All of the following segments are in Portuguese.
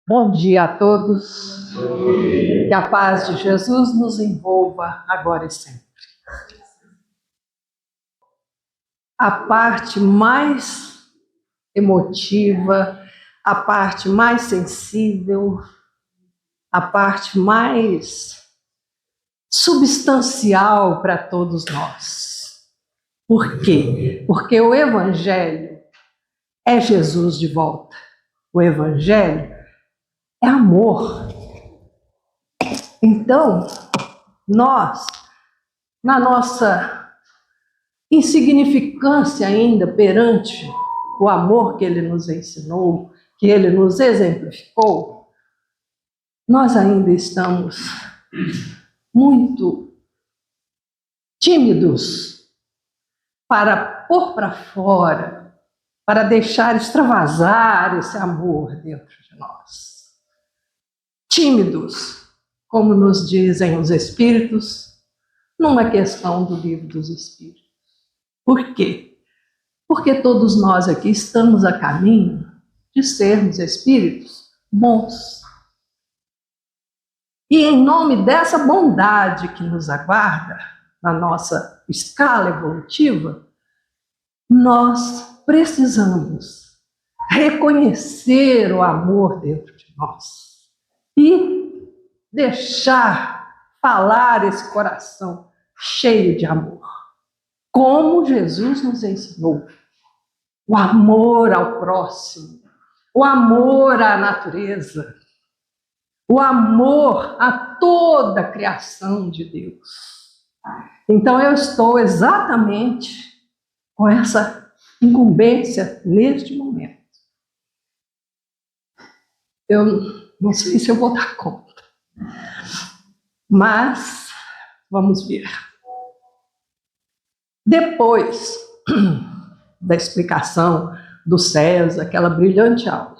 Bom dia a todos. Que a paz de Jesus nos envolva agora e sempre. A parte mais emotiva, a parte mais sensível, a parte mais substancial para todos nós. Por quê? Porque o Evangelho é Jesus de volta. O Evangelho é amor. Então, nós, na nossa insignificância ainda perante o amor que Ele nos ensinou, que Ele nos exemplificou, nós ainda estamos muito tímidos para pôr para fora, para deixar extravasar esse amor dentro de nós. Tímidos, como nos dizem os Espíritos, numa questão do Livro dos Espíritos. Por quê? Porque todos nós aqui estamos a caminho de sermos espíritos bons. E em nome dessa bondade que nos aguarda na nossa escala evolutiva, nós precisamos reconhecer o amor dentro de nós e deixar falar esse coração cheio de amor, como Jesus nos ensinou. O amor ao próximo, o amor à natureza, o amor a toda a criação de Deus. Então eu estou exatamente com essa incumbência neste momento. Eu não sei se eu vou dar conta, mas vamos ver. Depois da explicação do César, aquela brilhante aula,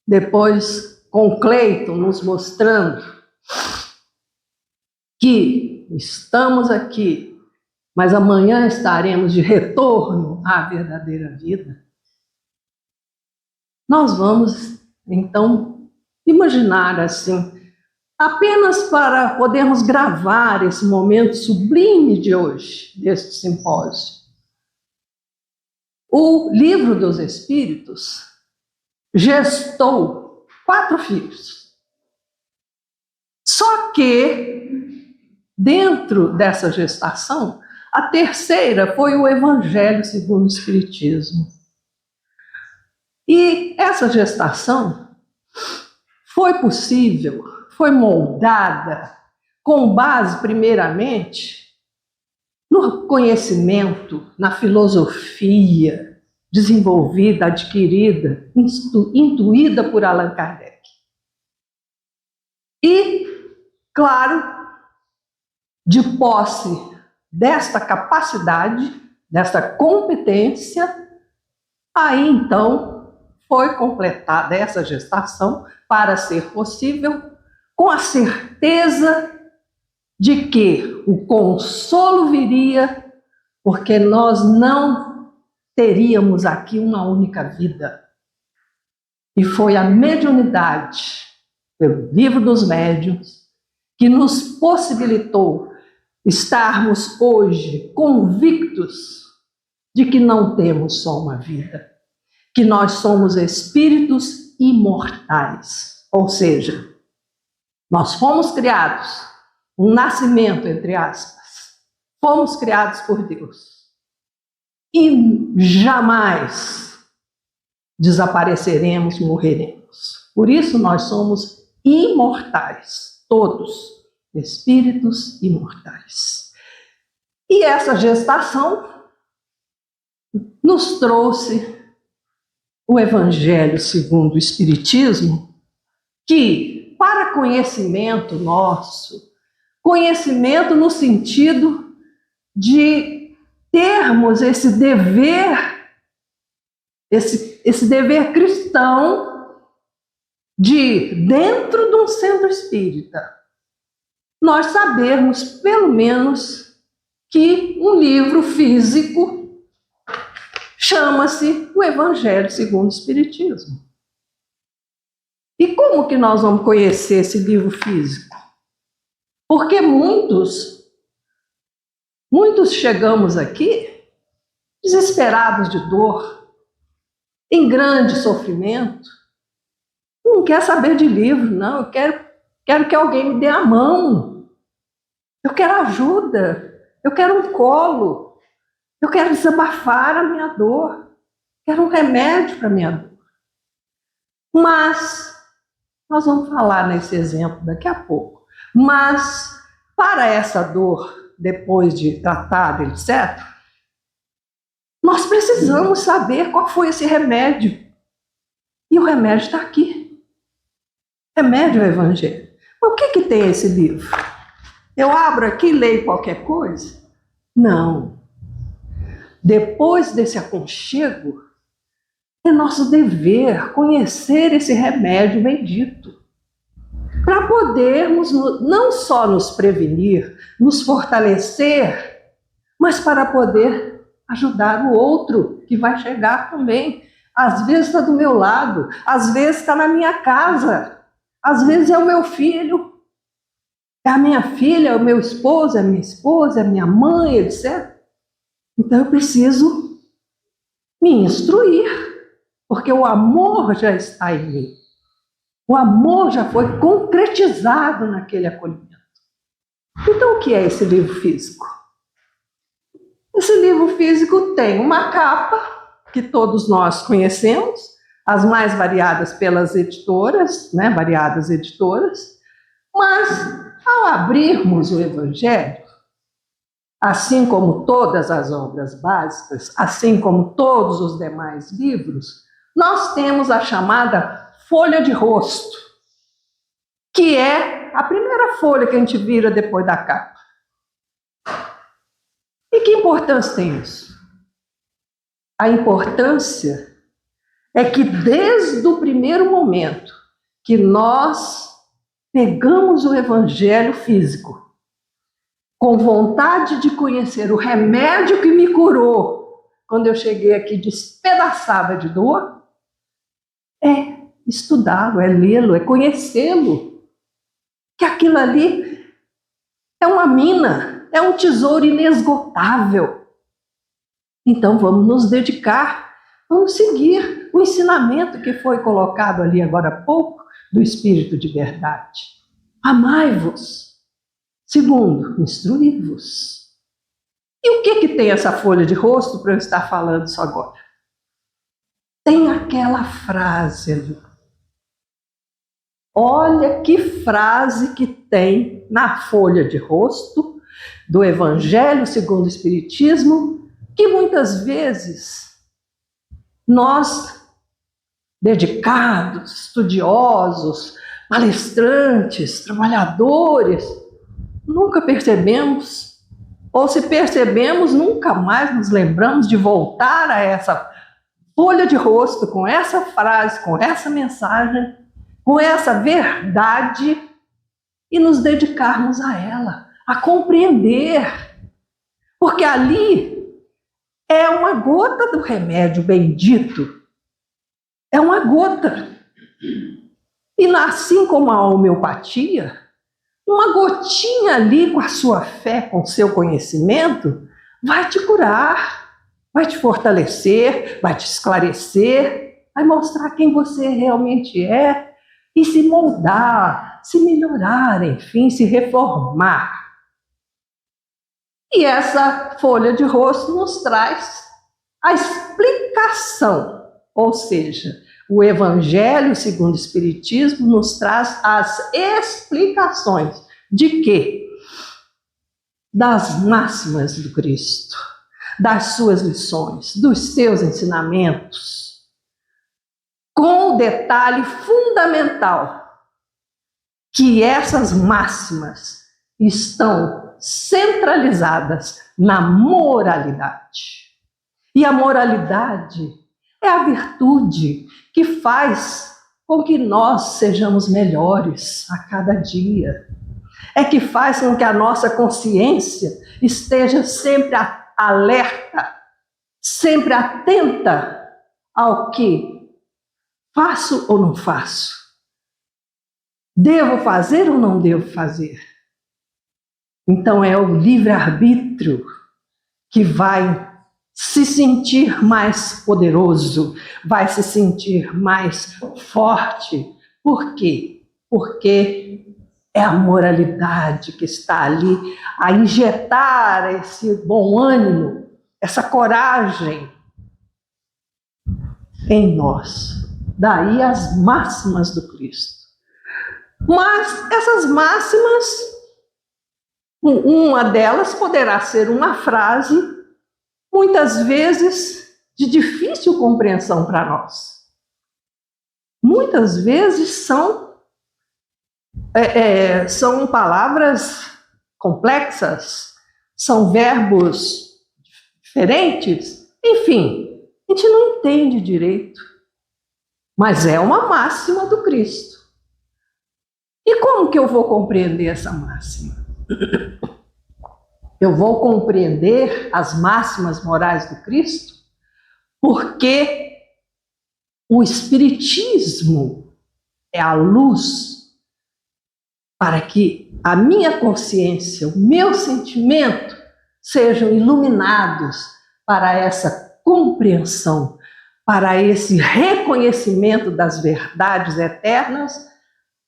depois com o Cleiton nos mostrando que estamos aqui, mas amanhã estaremos de retorno à verdadeira vida, nós vamos, então, imaginar assim, apenas para podermos gravar esse momento sublime de hoje, deste simpósio. O Livro dos Espíritos gestou 4 filhos. Só que, dentro dessa gestação, a terceira foi o Evangelho segundo o Espiritismo. E essa gestação foi possível, foi moldada com base, primeiramente, no conhecimento, na filosofia desenvolvida, adquirida, intuída por Allan Kardec. E, claro, de posse desta capacidade, desta competência, aí então foi completada essa gestação para ser possível, com a certeza de que o consolo viria, porque nós não teríamos aqui uma única vida. E foi a mediunidade, pelo Livro dos Médiuns, que nos possibilitou estarmos hoje convictos de que não temos só uma vida, que nós somos espíritos imortais, ou seja, nós fomos criados, um nascimento, entre aspas, fomos criados por Deus e jamais desapareceremos, morreremos. Por isso nós somos imortais, todos, espíritos imortais. E essa gestação nos trouxe o Evangelho segundo o Espiritismo, que, para conhecimento nosso, conhecimento no sentido de termos esse dever, esse dever cristão de, dentro de um centro espírita, nós sabermos, pelo menos, que um livro físico chama-se o Evangelho segundo o Espiritismo. E como que nós vamos conhecer esse livro físico? Porque muitos chegamos aqui desesperados de dor, em grande sofrimento. Não quer saber de livro, não. Eu quero que alguém me dê a mão. Eu quero ajuda. Eu quero um colo. Eu quero desabafar a minha dor. Quero um remédio para a minha dor. Mas, nós vamos falar nesse exemplo daqui a pouco. Mas, para essa dor, depois de tratada, etc., nós precisamos saber qual foi esse remédio. E o remédio está aqui. Remédio é o Evangelho. Mas o que tem esse livro? Eu abro aqui e leio qualquer coisa? Não. Depois desse aconchego, é nosso dever conhecer esse remédio bendito, para podermos não só nos prevenir, nos fortalecer, mas para poder ajudar o outro que vai chegar também. Às vezes está do meu lado, às vezes está na minha casa, às vezes é o meu filho, é a minha filha, é o meu esposo, é a minha esposa, é a minha mãe, etc. Então eu preciso me instruir, porque o amor já está em mim. O amor já foi concretizado naquele acolhimento. Então, o que é esse livro físico? Esse livro físico tem uma capa, que todos nós conhecemos, as mais variadas pelas editoras, né, variadas editoras, mas, ao abrirmos o Evangelho, assim como todas as obras básicas, assim como todos os demais livros, nós temos a chamada folha de rosto, que é a primeira folha que a gente vira depois da capa. E que importância tem isso? A importância é que desde o primeiro momento que nós pegamos o Evangelho físico, com vontade de conhecer o remédio que me curou, quando eu cheguei aqui despedaçada de dor, é estudá-lo, é lê-lo, é conhecê-lo. Que aquilo ali é uma mina, é um tesouro inesgotável. Então vamos nos dedicar, vamos seguir o ensinamento que foi colocado ali agora há pouco, do Espírito de verdade. Amai-vos. Segundo, instruí-vos. E o que tem essa folha de rosto para eu estar falando isso agora? Tem aquela frase ali. Olha que frase que tem na folha de rosto do Evangelho segundo o Espiritismo, que muitas vezes nós, dedicados, estudiosos, palestrantes, trabalhadores, nunca percebemos, ou se percebemos, nunca mais nos lembramos de voltar a essa folha de rosto, com essa frase, com essa mensagem, com essa verdade, e nos dedicarmos a ela, a compreender. Porque ali é uma gota do remédio bendito. É uma gota. E assim como a homeopatia, uma gotinha ali com a sua fé, com o seu conhecimento, vai te curar, vai te fortalecer, vai te esclarecer, vai mostrar quem você realmente é e se moldar, se melhorar, enfim, se reformar. E essa folha de rosto nos traz a explicação, ou seja, o Evangelho segundo o Espiritismo nos traz as explicações de quê? Das máximas do Cristo, das suas lições, dos seus ensinamentos, com o detalhe fundamental que essas máximas estão centralizadas na moralidade. E a moralidade é a virtude que faz com que nós sejamos melhores a cada dia. É que faz com que a nossa consciência esteja sempre alerta, sempre atenta ao que faço ou não faço, Devo fazer ou não devo fazer? Então é o livre-arbítrio que vai se sentir mais poderoso, vai se sentir mais forte. Por quê? Porque é a moralidade que está ali a injetar esse bom ânimo, essa coragem em nós. Daí as máximas do Cristo. Mas essas máximas, uma delas poderá ser uma frase, muitas vezes de difícil compreensão para nós. Muitas vezes são palavras complexas, são verbos diferentes, enfim, a gente não entende direito, mas é uma máxima do Cristo. E como que eu vou compreender essa máxima? Eu vou compreender as máximas morais do Cristo porque o Espiritismo é a luz para que a minha consciência, o meu sentimento sejam iluminados para essa compreensão, para esse reconhecimento das verdades eternas,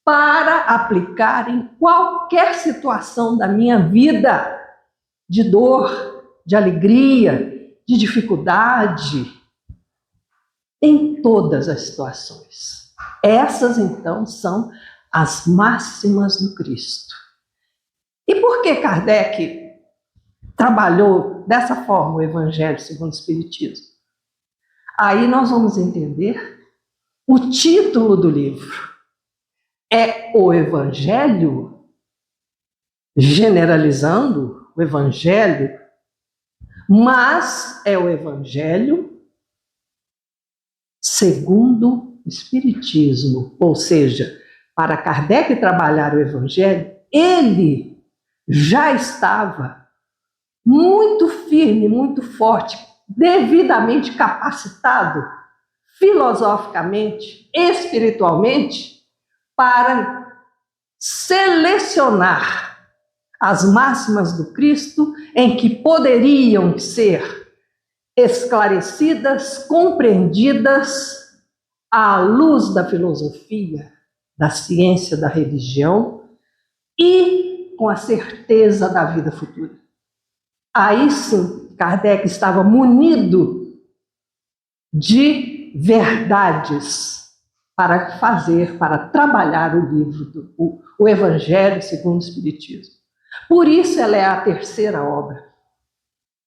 para aplicar em qualquer situação da minha vida, de dor, de alegria, de dificuldade, em todas as situações. Essas, então, são as máximas do Cristo. E por que Kardec trabalhou dessa forma o Evangelho segundo o Espiritismo? Aí nós vamos entender o título do livro. É o Evangelho, generalizando o Evangelho, mas é o Evangelho segundo o Espiritismo. Ou seja, para Kardec trabalhar o Evangelho, ele já estava muito firme, muito forte, devidamente capacitado, filosoficamente, espiritualmente, para selecionar as máximas do Cristo em que poderiam ser esclarecidas, compreendidas à luz da filosofia, da ciência, da religião e com a certeza da vida futura. Aí sim, Kardec estava munido de verdades para fazer, para trabalhar o livro, o Evangelho segundo o Espiritismo. Por isso ela é a terceira obra,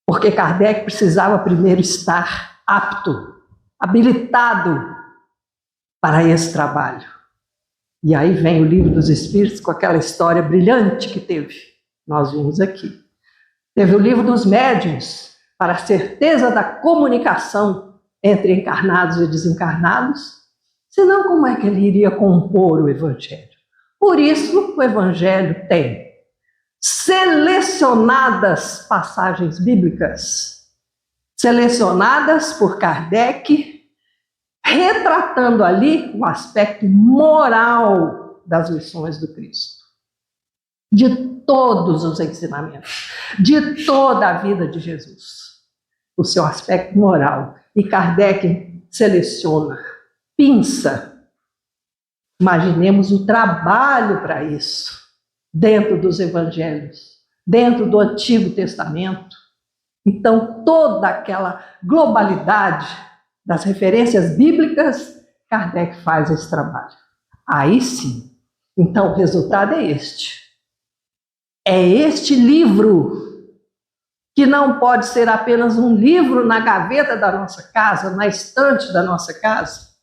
porque Kardec precisava primeiro estar apto, habilitado para esse trabalho. E aí vem o Livro dos Espíritos com aquela história brilhante que teve, nós vimos aqui. Teve o Livro dos Médiuns, para a certeza da comunicação entre encarnados e desencarnados, senão como é que ele iria compor o Evangelho? Por isso o Evangelho tem selecionadas passagens bíblicas, selecionadas por Kardec, retratando ali o aspecto moral das lições do Cristo, de todos os ensinamentos, de toda a vida de Jesus, o seu aspecto moral. E Kardec seleciona, pinça. Imaginemos o trabalho para isso, dentro dos evangelhos, dentro do Antigo Testamento. Então, toda aquela globalidade das referências bíblicas, Kardec faz esse trabalho. Aí sim, então o resultado é este. É este livro, que não pode ser apenas um livro na gaveta da nossa casa, na estante da nossa casa.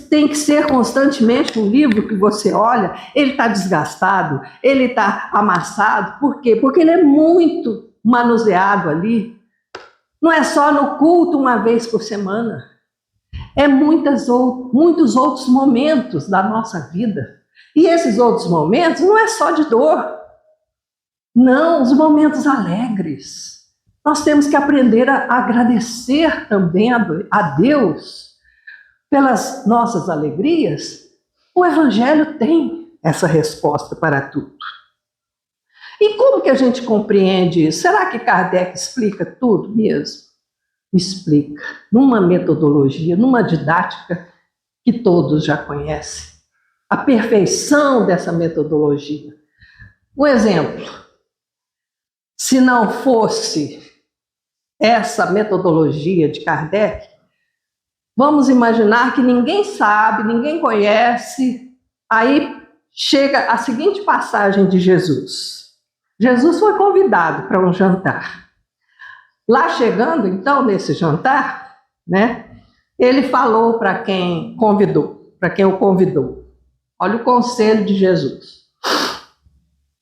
Tem que ser constantemente um livro que você olha, ele está desgastado, ele está amassado. Por quê? Porque ele é muito manuseado ali. Não é só no culto uma vez por semana. É muitos outros momentos da nossa vida. E esses outros momentos não é só de dor. Não, os momentos alegres. Nós temos que aprender a agradecer também a Deus pelas nossas alegrias, O Evangelho tem essa resposta para tudo. E como que a gente compreende isso? Será que Kardec explica tudo mesmo? Explica, numa metodologia, numa didática que todos já conhecem. A perfeição dessa metodologia. Um exemplo, se não fosse essa metodologia de Kardec, vamos imaginar que ninguém sabe, ninguém conhece, aí chega a seguinte passagem de Jesus. Jesus foi convidado para um jantar. Lá chegando, então, nesse jantar, né, ele falou para quem o convidou. Olha o conselho de Jesus.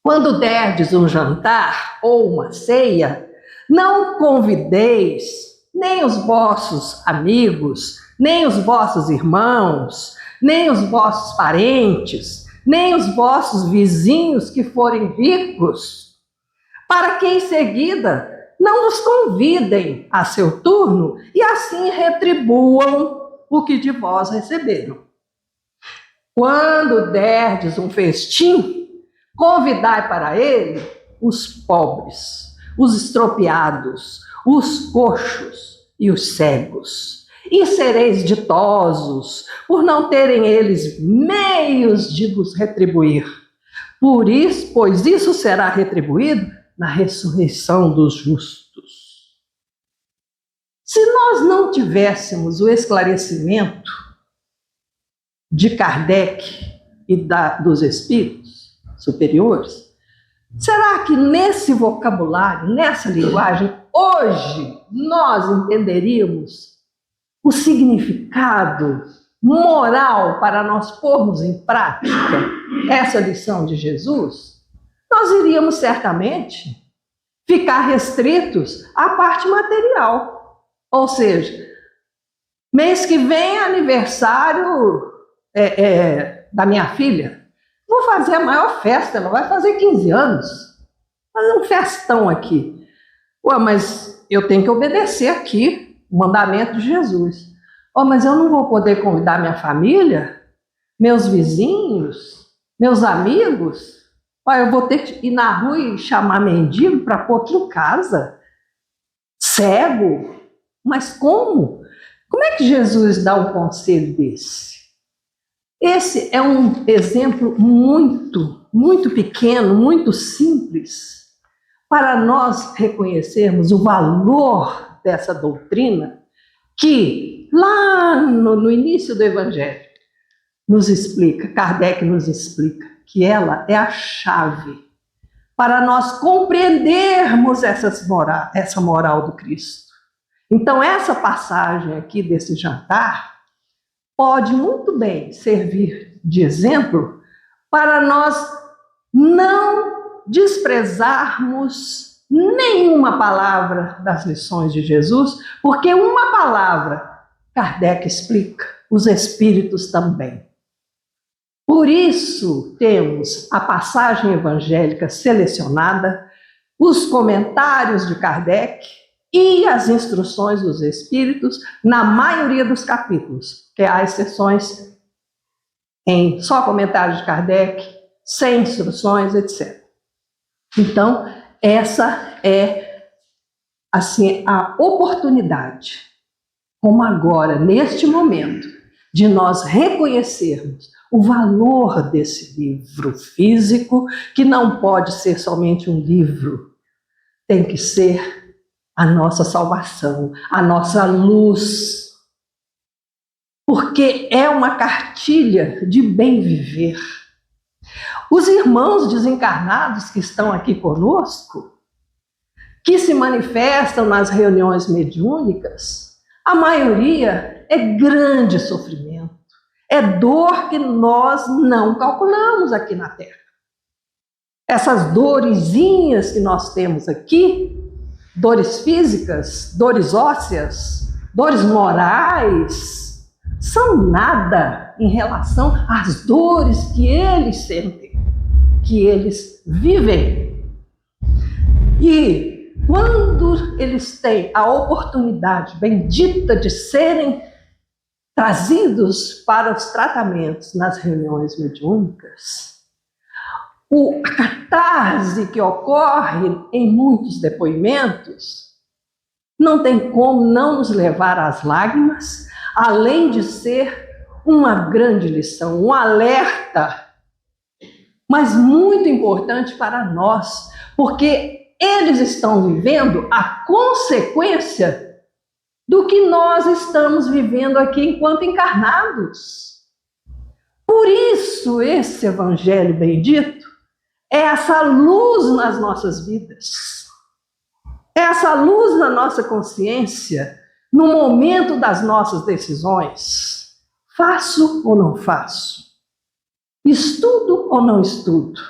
Quando derdes um jantar ou uma ceia, não convideis nem os vossos amigos, nem os vossos irmãos, nem os vossos parentes, nem os vossos vizinhos que forem ricos, para que em seguida não vos convidem a seu turno e assim retribuam o que de vós receberam. Quando derdes um festim, convidai para ele os pobres, os estropiados, os coxos e os cegos. E sereis ditosos por não terem eles meios de vos retribuir. Pois isso será retribuído na ressurreição dos justos. Se nós não tivéssemos o esclarecimento de Kardec e dos espíritos superiores, será que nesse vocabulário, nessa linguagem, hoje nós entenderíamos o significado moral para nós pormos em prática essa lição de Jesus? Nós iríamos certamente ficar restritos à parte material. Ou seja, mês que vem é aniversário da minha filha. Vou fazer a maior festa, ela vai fazer 15 anos. Fazer um festão aqui. Ué, mas eu tenho que obedecer aqui o mandamento de Jesus. Mas eu não vou poder convidar minha família, meus vizinhos, meus amigos? Eu vou ter que ir na rua e chamar mendigo para pôr aqui em casa? Cego? Mas como? Como é que Jesus dá um conselho desse? Esse é um exemplo muito, muito pequeno, muito simples, para nós reconhecermos o valor dessa doutrina que, lá no início do Evangelho, Kardec nos explica que ela é a chave para nós compreendermos essa moral do Cristo. Então, essa passagem aqui desse jantar pode muito bem servir de exemplo para nós não desprezarmos nenhuma palavra das lições de Jesus, porque uma palavra, Kardec explica, os espíritos também. Por isso, temos a passagem evangélica selecionada, os comentários de Kardec e as instruções dos espíritos na maioria dos capítulos, que há exceções em só comentários de Kardec, sem instruções, etc. Então, essa é assim a oportunidade, como agora, neste momento, de nós reconhecermos o valor desse livro físico, que não pode ser somente um livro, tem que ser a nossa salvação, a nossa luz, porque é uma cartilha de bem viver. Os irmãos desencarnados que estão aqui conosco, que se manifestam nas reuniões mediúnicas, a maioria é grande sofrimento. É dor que nós não calculamos aqui na Terra. Essas dorezinhas que nós temos aqui, dores físicas, dores ósseas, dores morais, são nada em relação às dores que eles sentem, que eles vivem. E quando eles têm a oportunidade bendita de serem trazidos para os tratamentos nas reuniões mediúnicas, a catarse que ocorre em muitos depoimentos não tem como não nos levar às lágrimas, além de ser uma grande lição, um alerta, mas muito importante para nós, porque eles estão vivendo a consequência do que nós estamos vivendo aqui enquanto encarnados. Por isso, esse Evangelho bendito é essa luz nas nossas vidas, é essa luz na nossa consciência, no momento das nossas decisões. Faço ou não faço? Estudo ou não estudo?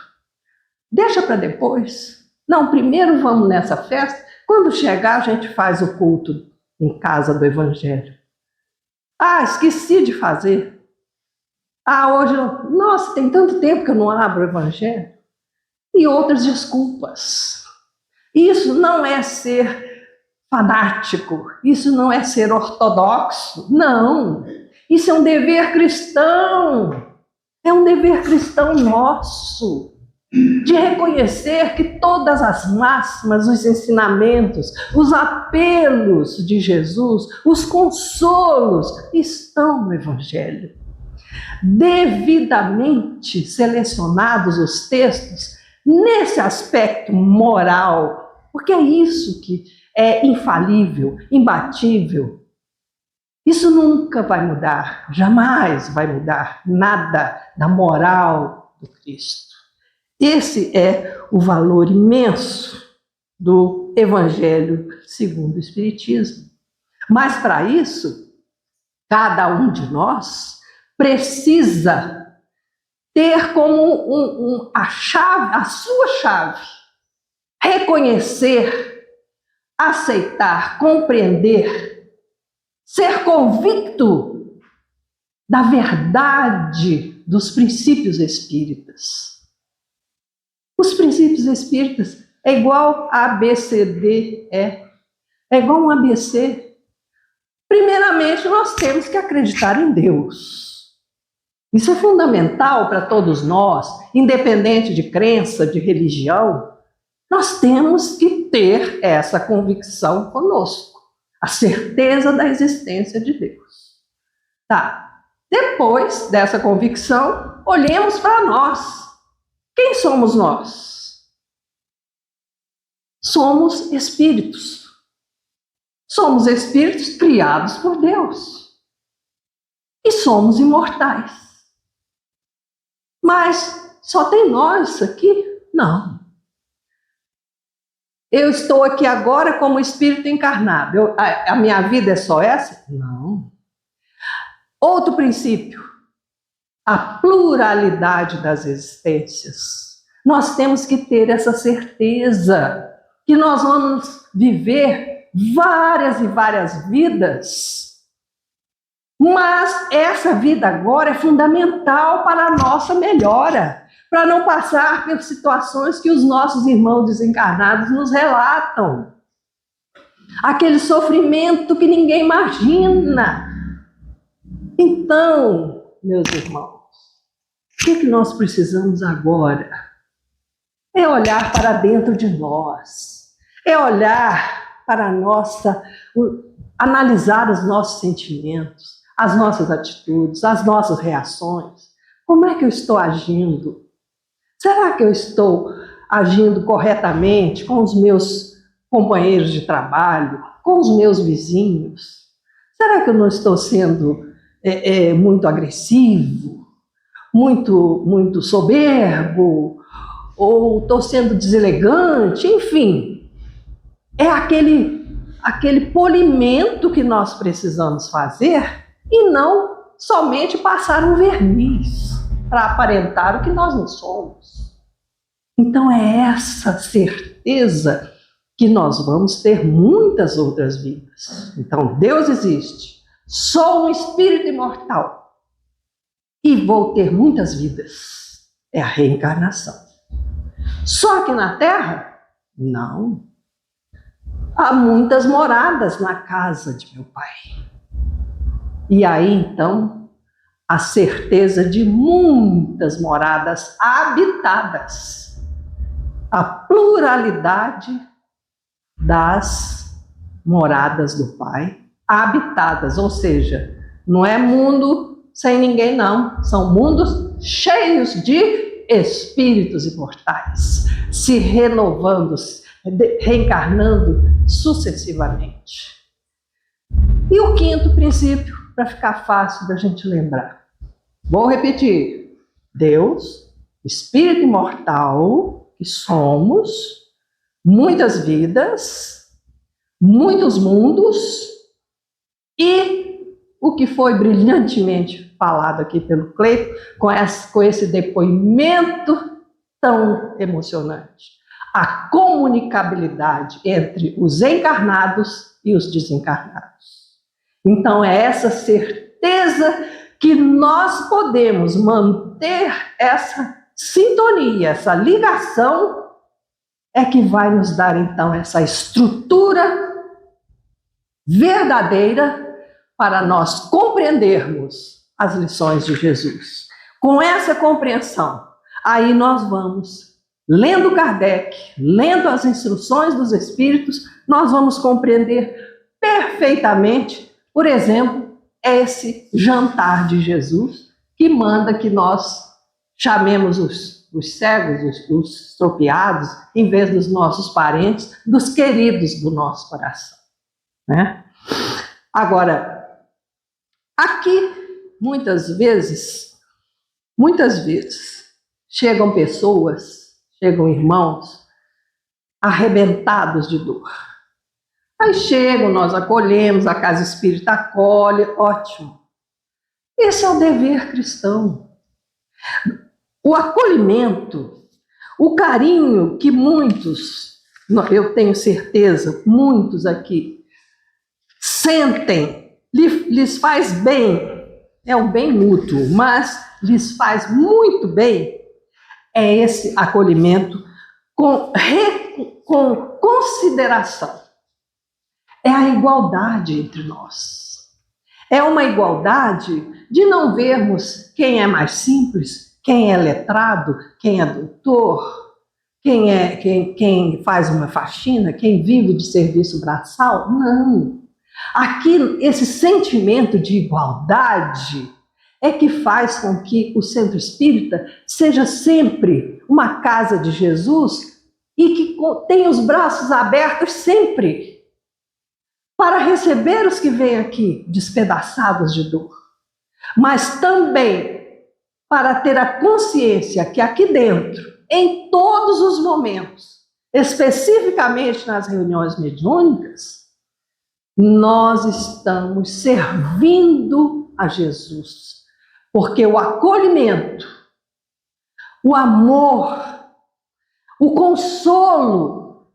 Deixa para depois. Não, primeiro vamos nessa festa. Quando chegar, a gente faz o culto em casa do Evangelho. Ah, esqueci de fazer. Ah, hoje, nossa, tem tanto tempo que eu não abro o Evangelho. E outras desculpas. Isso não é ser fanático, isso não é ser ortodoxo, não. Isso é um dever cristão. É um dever cristão nosso, de reconhecer que todas as máximas, os ensinamentos, os apelos de Jesus, os consolos estão no Evangelho. Devidamente selecionados os textos nesse aspecto moral, porque é isso que é infalível, imbatível. Isso nunca vai mudar, jamais vai mudar nada da moral do Cristo. Esse é o valor imenso do Evangelho segundo o Espiritismo. Mas para isso, cada um de nós precisa ter como a chave, a sua chave, reconhecer, aceitar, compreender, ser convicto da verdade dos princípios espíritas. Os princípios espíritas é igual a ABCD, é igual um ABC. Primeiramente, nós temos que acreditar em Deus. Isso é fundamental para todos nós, independente de crença, de religião. Nós temos que ter essa convicção conosco, a certeza da existência de Deus. Tá. Depois dessa convicção, olhemos para nós. Quem somos nós? Somos espíritos. Somos espíritos criados por Deus. E somos imortais. Mas só tem nós aqui? Não. Eu estou aqui agora como espírito encarnado. A minha vida é só essa? Não. Outro princípio. A pluralidade das existências. Nós temos que ter essa certeza que nós vamos viver várias e várias vidas, mas essa vida agora é fundamental para a nossa melhora, para não passar por situações que os nossos irmãos desencarnados nos relatam. Aquele sofrimento que ninguém imagina. Então, meus irmãos, o que nós precisamos agora? É olhar para dentro de nós, é olhar para a nossa, analisar os nossos sentimentos, as nossas atitudes, as nossas reações. Como é que eu estou agindo? Será que eu estou agindo corretamente com os meus companheiros de trabalho, com os meus vizinhos? Será que eu não estou sendo muito agressivo, muito soberbo, ou estou sendo deselegante? Enfim, é aquele polimento que nós precisamos fazer e não somente passar um verniz para aparentar o que nós não somos. Então é essa certeza que nós vamos ter muitas outras vidas. Então Deus existe, sou um espírito imortal e vou ter muitas vidas. É a reencarnação. Só que na Terra? Não. Há muitas moradas na casa de meu Pai. E aí, então, a certeza de muitas moradas habitadas, a pluralidade das moradas do Pai habitadas, ou seja, não é mundo sem ninguém, não, são mundos cheios de espíritos imortais, se renovando, reencarnando sucessivamente. E o quinto princípio, para ficar fácil da gente lembrar, vou repetir: Deus, espírito imortal que somos, muitas vidas, muitos mundos, e o que foi brilhantemente falado aqui pelo Cleito, com esse depoimento tão emocionante, a comunicabilidade entre os encarnados e os desencarnados. Então é essa certeza que nós podemos manter essa sintonia, essa ligação, é que vai nos dar então essa estrutura verdadeira para nós compreendermos as lições de Jesus. Com essa compreensão, aí nós vamos, lendo Kardec, lendo as instruções dos Espíritos, nós vamos compreender perfeitamente, por exemplo, esse jantar de Jesus, que manda que nós chamemos os cegos, os estropiados, em vez dos nossos parentes, dos queridos do nosso coração, né? Agora, aqui, muitas vezes, chegam pessoas, chegam irmãos, arrebentados de dor. Aí chegam, nós acolhemos, a casa espírita acolhe, ótimo. Esse é o dever cristão. O acolhimento, o carinho que muitos, eu tenho certeza, muitos aqui, sentem, lhes faz bem, é um bem mútuo, mas lhes faz muito bem, é esse acolhimento com consideração. É a igualdade entre nós. É uma igualdade de não vermos quem é mais simples, quem é letrado, quem é doutor, quem faz uma faxina, quem vive de serviço braçal. Não. Aqui, esse sentimento de igualdade é que faz com que o Centro Espírita seja sempre uma casa de Jesus e que tenha os braços abertos sempre para receber os que vêm aqui despedaçados de dor, mas também para ter a consciência que aqui dentro, em todos os momentos, especificamente nas reuniões mediúnicas, nós estamos servindo a Jesus, porque o acolhimento, o amor, o consolo,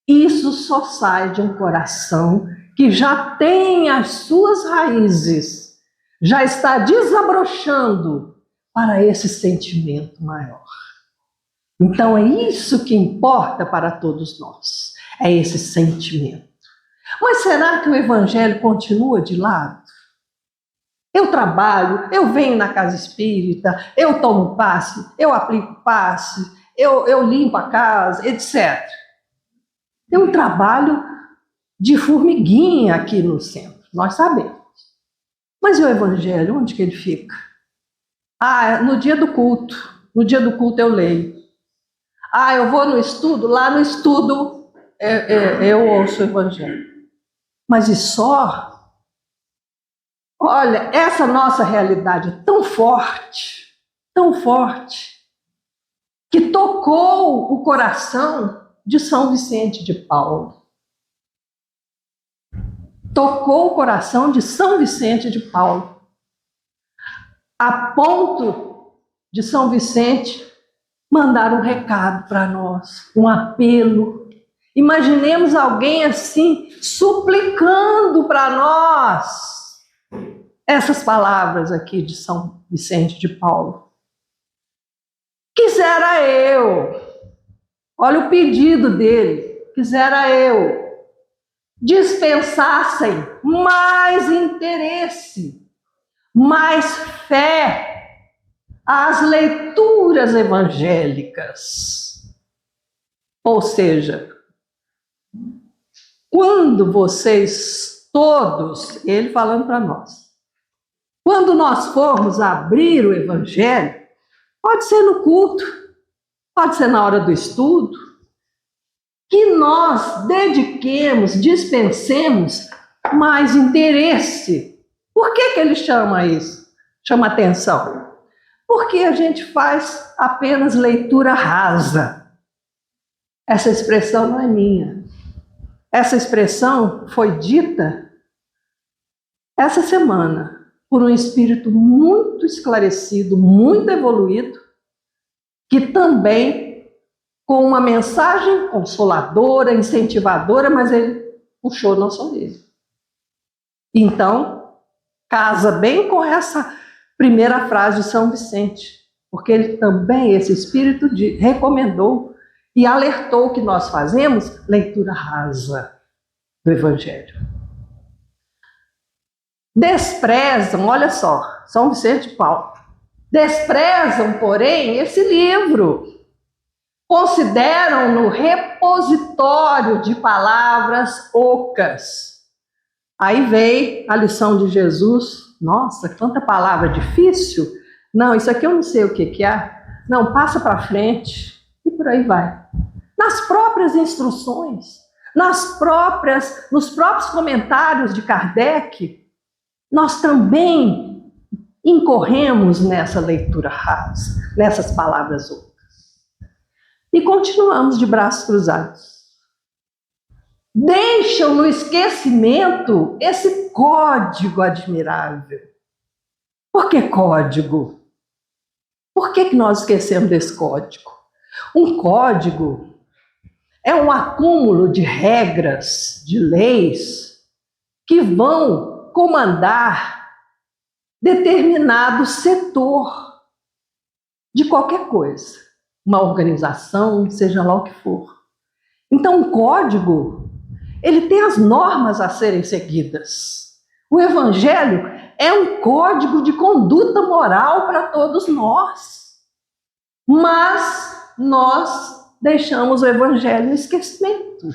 isso só sai de um coração que já tem as suas raízes, já está desabrochando para esse sentimento maior. Então é isso que importa para todos nós, é esse sentimento. Mas será que o Evangelho continua de lado? Eu trabalho, eu venho na casa espírita, eu tomo passe, eu aplico passe, eu limpo a casa, etc. Tem um trabalho de formiguinha aqui no centro, nós sabemos. Mas e o Evangelho, onde que ele fica? No dia do culto. No dia do culto eu leio. Eu vou no estudo, lá no estudo eu ouço o Evangelho. Mas e só? Olha, essa nossa realidade é tão forte, que tocou o coração de São Vicente de Paulo. Tocou o coração de São Vicente de Paulo, a ponto de São Vicente mandar um recado para nós, um apelo. Imaginemos alguém assim, suplicando para nós essas palavras aqui de São Vicente de Paulo. Quisera eu, olha o pedido dele, quisera eu dispensassem mais interesse, mais fé às leituras evangélicas. Ou seja, quando vocês todos, ele falando para nós, quando nós formos abrir o Evangelho, pode ser no culto, pode ser na hora do estudo, que nós dediquemos, dispensemos mais interesse. Por que ele chama isso? Chama atenção. Porque a gente faz apenas leitura rasa. Essa expressão não é minha. Essa expressão foi dita essa semana por um espírito muito esclarecido, muito evoluído, que também, com uma mensagem consoladora, incentivadora, mas ele puxou nossa orelha. Então, casa bem com essa primeira frase de São Vicente, porque ele também, esse espírito, recomendou e alertou que nós fazemos leitura rasa do Evangelho. Desprezam, olha só, São Vicente de Paulo, desprezam, porém, esse livro, consideram-no repositório de palavras ocas. Aí veio a lição de Jesus, nossa, quanta palavra difícil, não, isso aqui eu não sei o que é, não, passa para frente, e por aí vai. Nas próprias instruções, nos próprios comentários de Kardec, nós também incorremos nessa leitura rasa, nessas palavras outras. E continuamos de braços cruzados. Deixam no esquecimento esse código admirável. Por que código? Por que nós esquecemos desse código? Um código é um acúmulo de regras, de leis, que vão comandar determinado setor de qualquer coisa, uma organização, seja lá o que for. Então, o código, ele tem as normas a serem seguidas. O Evangelho é um código de conduta moral para todos nós. Mas nós deixamos o Evangelho no esquecimento.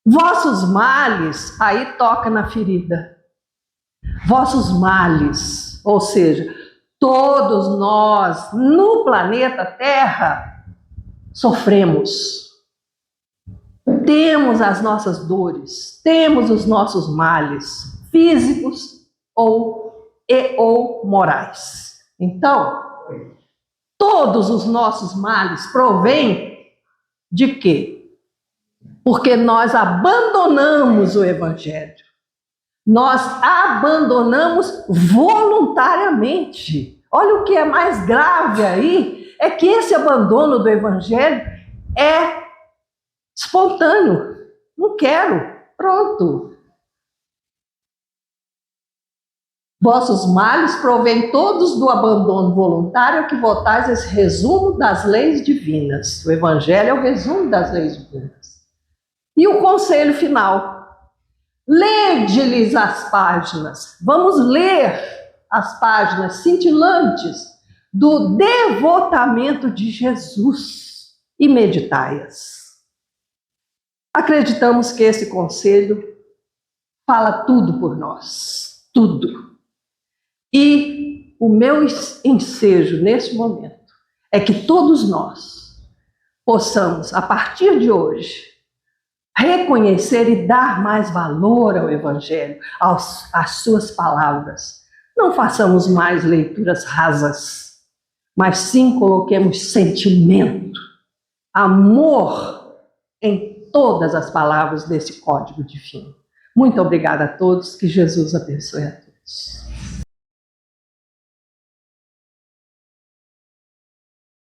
Vossos males, aí toca na ferida. Vossos males, ou seja, todos nós no planeta Terra sofremos. Temos as nossas dores, temos os nossos males físicos ou morais. Então, todos os nossos males provêm de quê? Porque nós abandonamos o Evangelho. Nós abandonamos voluntariamente. Olha o que é mais grave aí, é que esse abandono do Evangelho é espontâneo. Não quero, pronto. Vossos males provêm todos do abandono voluntário que votais esse resumo das leis divinas. O Evangelho é o resumo das leis divinas. E o conselho final: lede-lhes as páginas. Vamos ler as páginas cintilantes do devotamento de Jesus e meditai-as. Acreditamos que esse conselho fala tudo por nós, tudo. E o meu ensejo neste momento é que todos nós possamos, a partir de hoje, reconhecer e dar mais valor ao Evangelho, às suas palavras. Não façamos mais leituras rasas, mas sim coloquemos sentimento, amor em todas as palavras desse código divino. Muito obrigada a todos, que Jesus abençoe a todos.